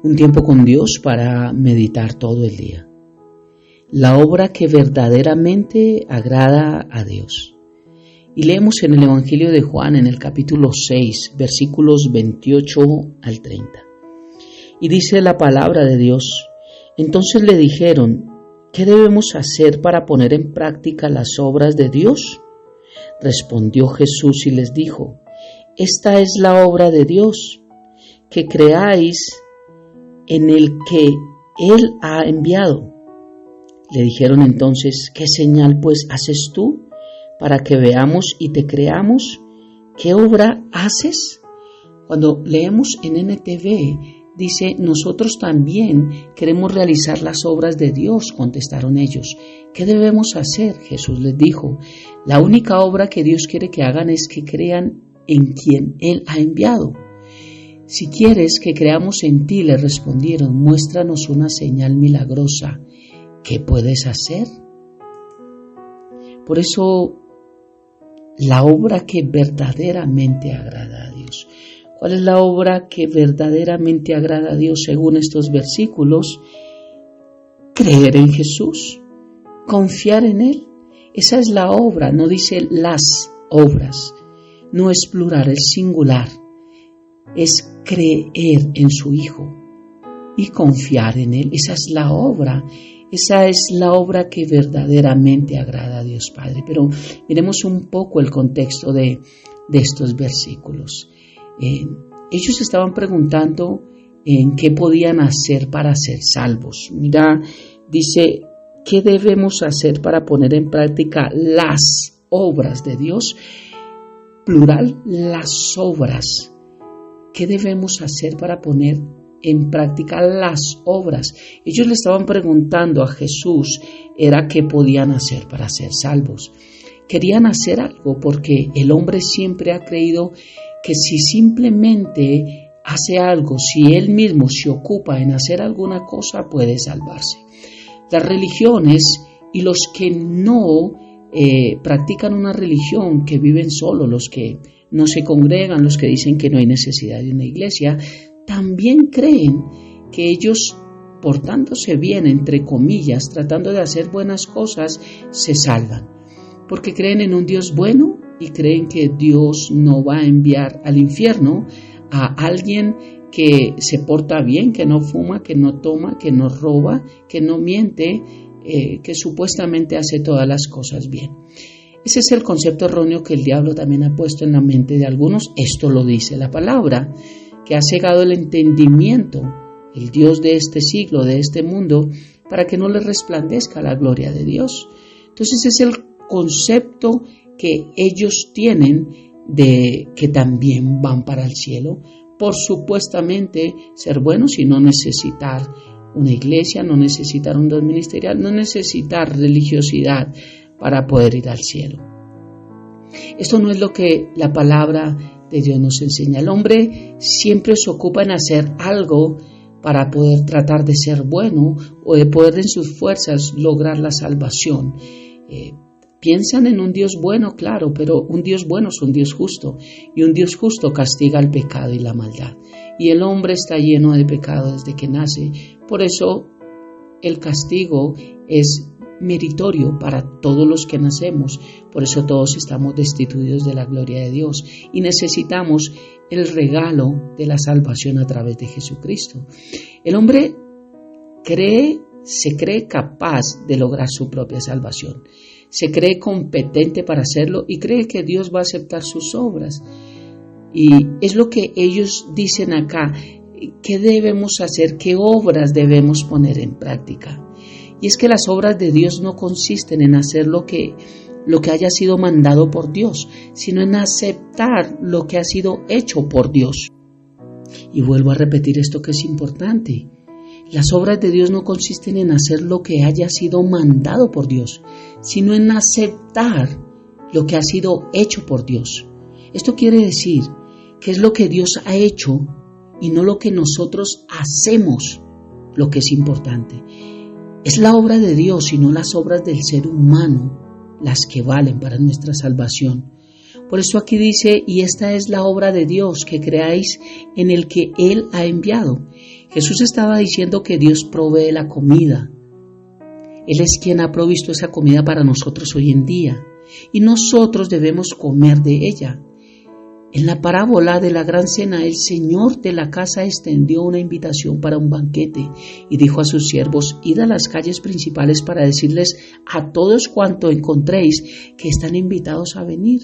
un tiempo con Dios para meditar todo el día. La obra que verdaderamente agrada a Dios. Y leemos en el Evangelio de Juan, en el capítulo 6, versículos 28 al 30. Y dice la palabra de Dios: entonces le dijeron: ¿qué debemos hacer para poner en práctica las obras de Dios? Respondió Jesús y les dijo: esta es la obra de Dios, que creáis en el que Él ha enviado. Le dijeron entonces: ¿qué señal pues haces tú para que veamos y te creamos? ¿Qué obra haces? Cuando leemos en NTV, dice: nosotros también queremos realizar las obras de Dios, contestaron ellos. ¿Qué debemos hacer? Jesús les dijo: la única obra que Dios quiere que hagan es que crean en quien Él ha enviado. Si quieres que creamos en ti, le respondieron, muéstranos una señal milagrosa. ¿Qué puedes hacer? Por eso, la obra que verdaderamente agrada a Dios. ¿Cuál es la obra que verdaderamente agrada a Dios según estos versículos? Creer en Jesús, confiar en Él. Esa es la obra, no dice las obras, no es plural, es singular. Es creer en su Hijo y confiar en Él. Esa es la obra. Esa es la obra que verdaderamente agrada a Dios Padre. Pero miremos un poco el contexto de estos versículos. Ellos estaban preguntando en qué podían hacer para ser salvos. Mira, dice: ¿qué debemos hacer para poner en práctica las obras de Dios? Plural, las obras. ¿Qué debemos hacer para poner en práctica las obras? Ellos le estaban preguntando a Jesús, era qué podían hacer para ser salvos. Querían hacer algo porque el hombre siempre ha creído que si simplemente hace algo, si él mismo se ocupa en hacer alguna cosa, puede salvarse. Las religiones y los que no practican una religión, que viven solos, los que no se congregan, los que dicen que no hay necesidad de una iglesia, también creen que ellos, portándose bien, entre comillas, tratando de hacer buenas cosas, se salvan. Porque creen en un Dios bueno y creen que Dios no va a enviar al infierno a alguien que se porta bien, que no fuma, que no toma, que no roba, que no miente, que supuestamente hace todas las cosas bien. Ese es el concepto erróneo que el diablo también ha puesto en la mente de algunos. Esto lo dice la palabra, que ha cegado el entendimiento, el Dios de este siglo, de este mundo, para que no le resplandezca la gloria de Dios. Entonces es el concepto que ellos tienen de que también van para el cielo, por supuestamente ser buenos y no necesitar una iglesia, no necesitar un don ministerial, no necesitar religiosidad para poder ir al cielo. Esto no es lo que la palabra de Dios nos enseña. El hombre siempre se ocupa en hacer algo para poder tratar de ser bueno o de poder en sus fuerzas lograr la salvación. Piensan en un Dios bueno, claro, pero un Dios bueno es un Dios justo, y un Dios justo castiga el pecado y la maldad. Y el hombre está lleno de pecado desde que nace, por eso el castigo es meritorio para todos los que nacemos, por eso todos estamos destituidos de la gloria de Dios y necesitamos el regalo de la salvación a través de Jesucristo. El hombre se cree capaz de lograr su propia salvación, se cree competente para hacerlo y cree que Dios va a aceptar sus obras. Y es lo que ellos dicen acá: ¿qué debemos hacer? ¿Qué obras debemos poner en práctica? Y es que las obras de Dios no consisten en hacer lo que haya sido mandado por Dios, sino en aceptar lo que ha sido hecho por Dios. Y vuelvo a repetir esto que es importante. Las obras de Dios no consisten en hacer lo que haya sido mandado por Dios, sino en aceptar lo que ha sido hecho por Dios. Esto quiere decir que es lo que Dios ha hecho y no lo que nosotros hacemos lo que es importante. Es la obra de Dios y no las obras del ser humano las que valen para nuestra salvación. Por eso aquí dice: y esta es la obra de Dios, que creáis en el que Él ha enviado. Jesús estaba diciendo que Dios provee la comida. Él es quien ha provisto esa comida para nosotros hoy en día y nosotros debemos comer de ella. En la parábola de la gran cena, el Señor de la casa extendió una invitación para un banquete y dijo a sus siervos: id a las calles principales para decirles a todos cuanto encontréis que están invitados a venir.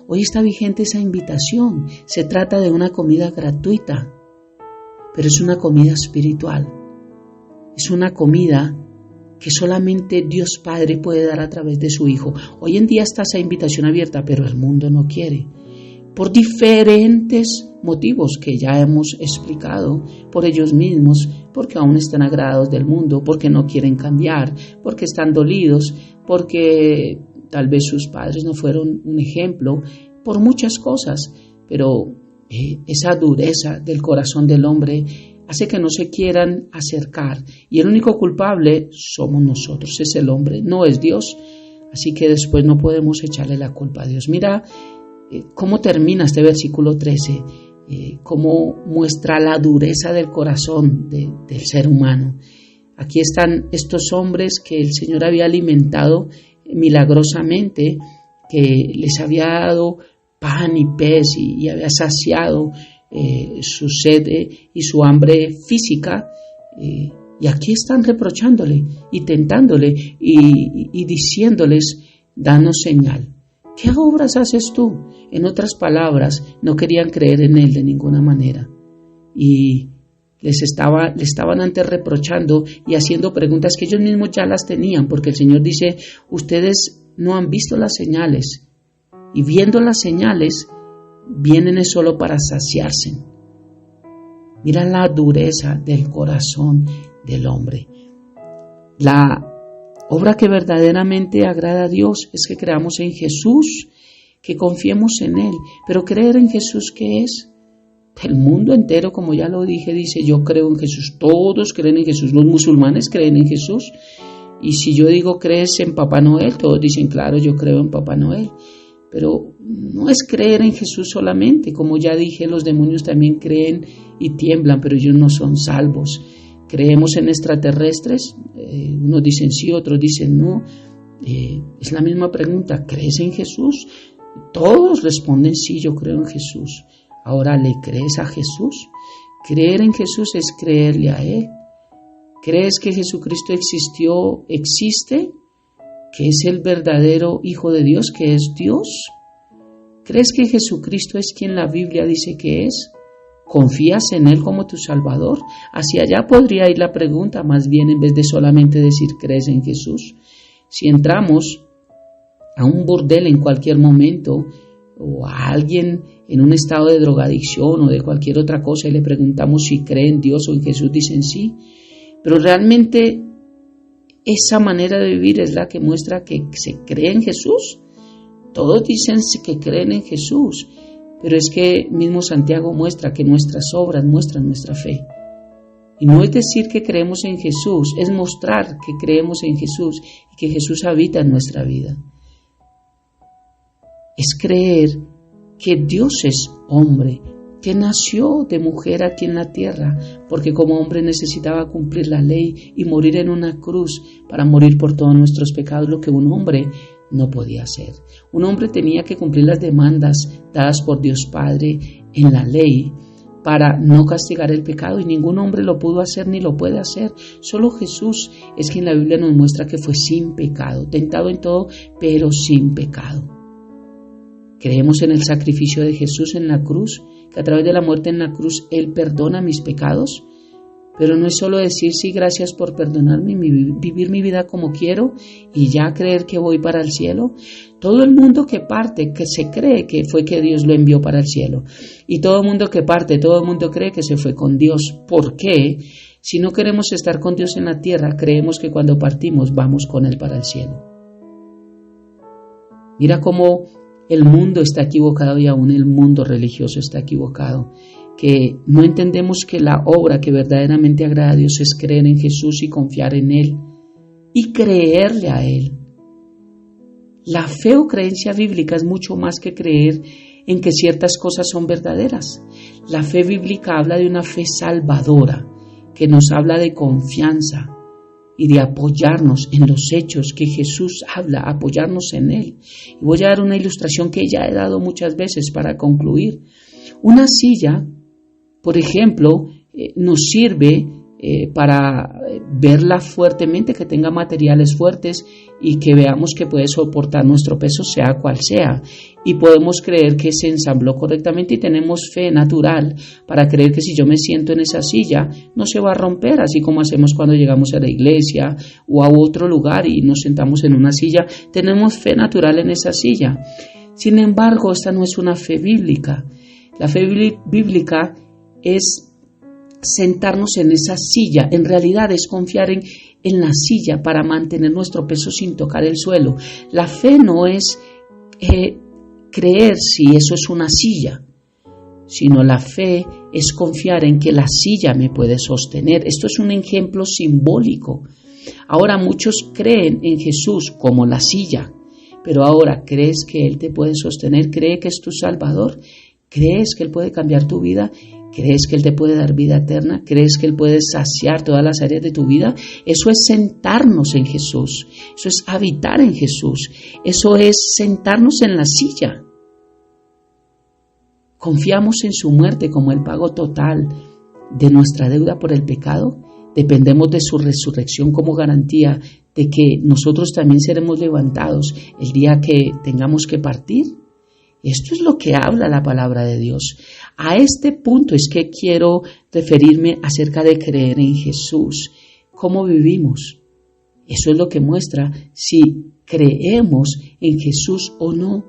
Hoy está vigente esa invitación. Se trata de una comida gratuita, pero es una comida espiritual. Es una comida que solamente Dios Padre puede dar a través de su Hijo. Hoy en día está esa invitación abierta, pero el mundo no quiere. Por diferentes motivos que ya hemos explicado, por ellos mismos, porque aún están agradados del mundo, porque no quieren cambiar, porque están dolidos, porque tal vez sus padres no fueron un ejemplo, por muchas cosas, pero esa dureza del corazón del hombre hace que no se quieran acercar, y el único culpable somos nosotros, es el hombre, no es Dios, así que después no podemos echarle la culpa a Dios. Mira cómo termina este versículo 13, cómo muestra la dureza del corazón del ser humano. Aquí están estos hombres que el Señor había alimentado milagrosamente, que les había dado pan y pez y había saciado su sed y su hambre física, y aquí están reprochándole y tentándole y diciéndoles: danos señal. ¿Qué obras haces tú? En otras palabras, no querían creer en él de ninguna manera. Y le estaban antes reprochando y haciendo preguntas que ellos mismos ya las tenían, porque el Señor dice: ustedes no han visto las señales, y viendo las señales, vienen solo para saciarse. Mira la dureza del corazón del hombre. La obra que verdaderamente agrada a Dios es que creamos en Jesús, que confiemos en Él. Pero creer en Jesús, ¿qué es? El mundo entero, como ya lo dije, dice: yo creo en Jesús. Todos creen en Jesús. Los musulmanes creen en Jesús. Y si yo digo: ¿crees en Papá Noel? Todos dicen: claro, yo creo en Papá Noel. Pero no es creer en Jesús solamente. Como ya dije, los demonios también creen y tiemblan, pero ellos no son salvos. ¿Creemos en extraterrestres? Unos dicen sí, otros dicen no. Es la misma pregunta: ¿crees en Jesús? Todos responden sí, yo creo en Jesús. Ahora, ¿le crees a Jesús? Creer en Jesús es creerle a Él. ¿Crees que Jesucristo existe? ¿Que es el verdadero Hijo de Dios, que es Dios? ¿Crees que Jesucristo es quien la Biblia dice que es? ¿Confías en Él como tu Salvador? Hacia allá podría ir la pregunta, más bien, en vez de solamente decir: ¿crees en Jesús? Si entramos a un burdel en cualquier momento, o a alguien en un estado de drogadicción o de cualquier otra cosa, y le preguntamos si cree en Dios o en Jesús, dicen sí. Pero realmente esa manera de vivir es la que muestra que se cree en Jesús. Todos dicen que creen en Jesús, pero es que mismo Santiago muestra que nuestras obras muestran nuestra fe. Y no es decir que creemos en Jesús, es mostrar que creemos en Jesús y que Jesús habita en nuestra vida. Es creer que Dios es hombre, que nació de mujer aquí en la tierra, porque como hombre necesitaba cumplir la ley y morir en una cruz para morir por todos nuestros pecados, lo que un hombre no podía hacer. Un hombre tenía que cumplir las demandas dadas por Dios Padre en la ley para no castigar el pecado, y ningún hombre lo pudo hacer ni lo puede hacer. Solo Jesús es quien la Biblia nos muestra que fue sin pecado, tentado en todo, pero sin pecado. Creemos en el sacrificio de Jesús en la cruz, que a través de la muerte en la cruz Él perdona mis pecados. Pero no es solo decir sí, gracias por perdonarme, vivir mi vida como quiero y ya creer que voy para el cielo. Todo el mundo que parte, que se cree que fue que Dios lo envió para el cielo. Y todo el mundo que parte, todo el mundo cree que se fue con Dios. ¿Por qué? Si no queremos estar con Dios en la tierra, creemos que cuando partimos vamos con Él para el cielo. Mira cómo el mundo está equivocado, y aún el mundo religioso está equivocado, que no entendemos que la obra que verdaderamente agrada a Dios es creer en Jesús y confiar en Él y creerle a Él. La fe o creencia bíblica es mucho más que creer en que ciertas cosas son verdaderas. La fe bíblica habla de una fe salvadora, que nos habla de confianza y de apoyarnos en los hechos que Jesús habla, apoyarnos en Él. Y voy a dar una ilustración que ya he dado muchas veces para concluir. Una silla, por ejemplo, nos sirve para verla fuertemente, que tenga materiales fuertes y que veamos que puede soportar nuestro peso sea cual sea, y podemos creer que se ensambló correctamente y tenemos fe natural para creer que si yo me siento en esa silla no se va a romper, así como hacemos cuando llegamos a la iglesia o a otro lugar y nos sentamos en una silla, tenemos fe natural en esa silla. Sin embargo, esta no es una fe bíblica. La fe bíblica es sentarnos en esa silla, en realidad es confiar en la silla para mantener nuestro peso sin tocar el suelo. La fe no es creer si eso es una silla, sino la fe es confiar en que la silla me puede sostener. Esto es un ejemplo simbólico. Ahora muchos creen en Jesús como la silla, pero ahora ¿crees que Él te puede sostener? ¿Cree que es tu Salvador? ¿Crees que Él puede cambiar tu vida? ¿Crees que Él te puede dar vida eterna? ¿Crees que Él puede saciar todas las áreas de tu vida? Eso es sentarnos en Jesús. Eso es habitar en Jesús. Eso es sentarnos en la silla. ¿Confiamos en su muerte como el pago total de nuestra deuda por el pecado? ¿Dependemos de su resurrección como garantía de que nosotros también seremos levantados el día que tengamos que partir? Esto es lo que habla la palabra de Dios. A este punto es que quiero referirme acerca de creer en Jesús. ¿Cómo vivimos? Eso es lo que muestra si creemos en Jesús o no.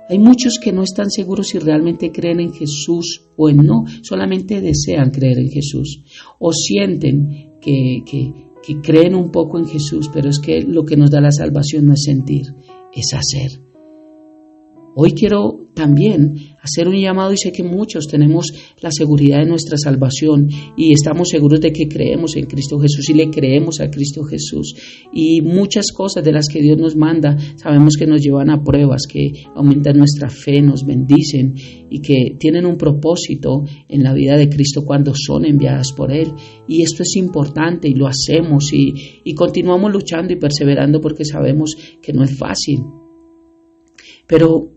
Hay muchos que no están seguros si realmente creen en Jesús o en no. Solamente desean creer en Jesús. O sienten que creen un poco en Jesús, pero es que lo que nos da la salvación no es sentir, es hacer. Hoy quiero también hacer un llamado y sé que muchos tenemos la seguridad de nuestra salvación y estamos seguros de que creemos en Cristo Jesús y le creemos a Cristo Jesús. Y muchas cosas de las que Dios nos manda sabemos que nos llevan a pruebas, que aumentan nuestra fe, nos bendicen y que tienen un propósito en la vida de Cristo cuando son enviadas por Él. Y esto es importante y lo hacemos y continuamos luchando y perseverando porque sabemos que no es fácil. Pero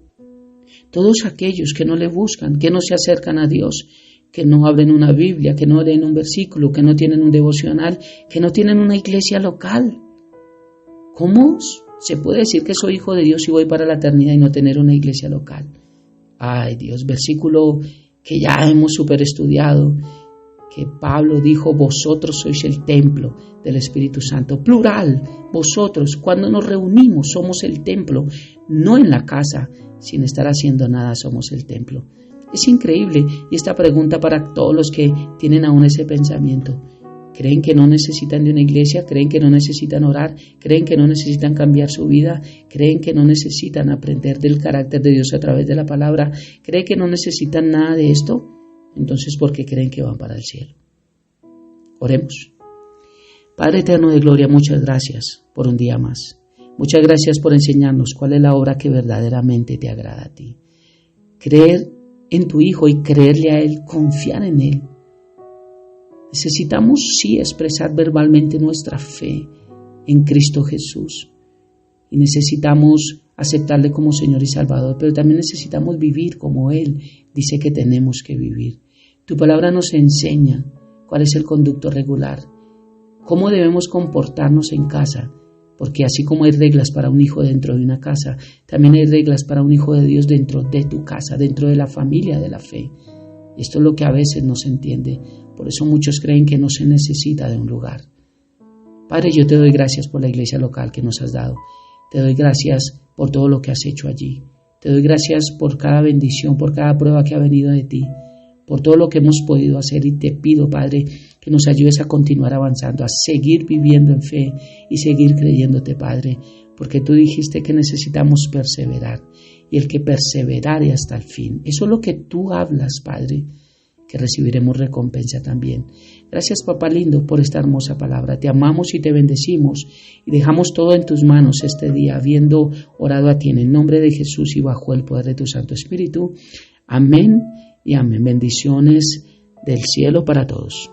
todos aquellos que no le buscan, que no se acercan a Dios, que no abren una Biblia, que no leen un versículo, que no tienen un devocional, que no tienen una iglesia local. ¿Cómo se puede decir que soy hijo de Dios y voy para la eternidad y no tener una iglesia local? Ay Dios, versículo que ya hemos superestudiado, que Pablo dijo, vosotros sois el templo del Espíritu Santo. Plural, vosotros, cuando nos reunimos somos el templo, no en la casa, sin estar haciendo nada somos el templo. Es increíble, y esta pregunta para todos los que tienen aún ese pensamiento. ¿Creen que no necesitan de una iglesia? ¿Creen que no necesitan orar? ¿Creen que no necesitan cambiar su vida? ¿Creen que no necesitan aprender del carácter de Dios a través de la palabra? ¿Creen que no necesitan nada de esto? Entonces, ¿por qué creen que van para el cielo? Oremos. Padre eterno de gloria, muchas gracias por un día más. Muchas gracias por enseñarnos cuál es la obra que verdaderamente te agrada a ti. Creer en tu Hijo y creerle a Él, confiar en Él. Necesitamos sí expresar verbalmente nuestra fe en Cristo Jesús. Y necesitamos aceptarle como Señor y Salvador, pero también necesitamos vivir como Él dice que tenemos que vivir. Tu palabra nos enseña cuál es el conducto regular, cómo debemos comportarnos en casa, porque así como hay reglas para un hijo dentro de una casa, también hay reglas para un hijo de Dios dentro de tu casa, dentro de la familia de la fe. Esto es lo que a veces no se entiende, por eso muchos creen que no se necesita de un lugar. Padre, yo te doy gracias por la iglesia local que nos has dado. Te doy gracias por todo lo que has hecho allí. Te doy gracias por cada bendición, por cada prueba que ha venido de ti, por todo lo que hemos podido hacer y te pido, Padre, que nos ayudes a continuar avanzando, a seguir viviendo en fe y seguir creyéndote, Padre, porque tú dijiste que necesitamos perseverar y el que perseverare hasta el fin. Eso es lo que tú hablas, Padre, que recibiremos recompensa también. Gracias, Papá lindo, por esta hermosa palabra. Te amamos y te bendecimos y dejamos todo en tus manos este día, habiendo orado a ti en el nombre de Jesús y bajo el poder de tu Santo Espíritu. Amén y amén. Bendiciones del cielo para todos.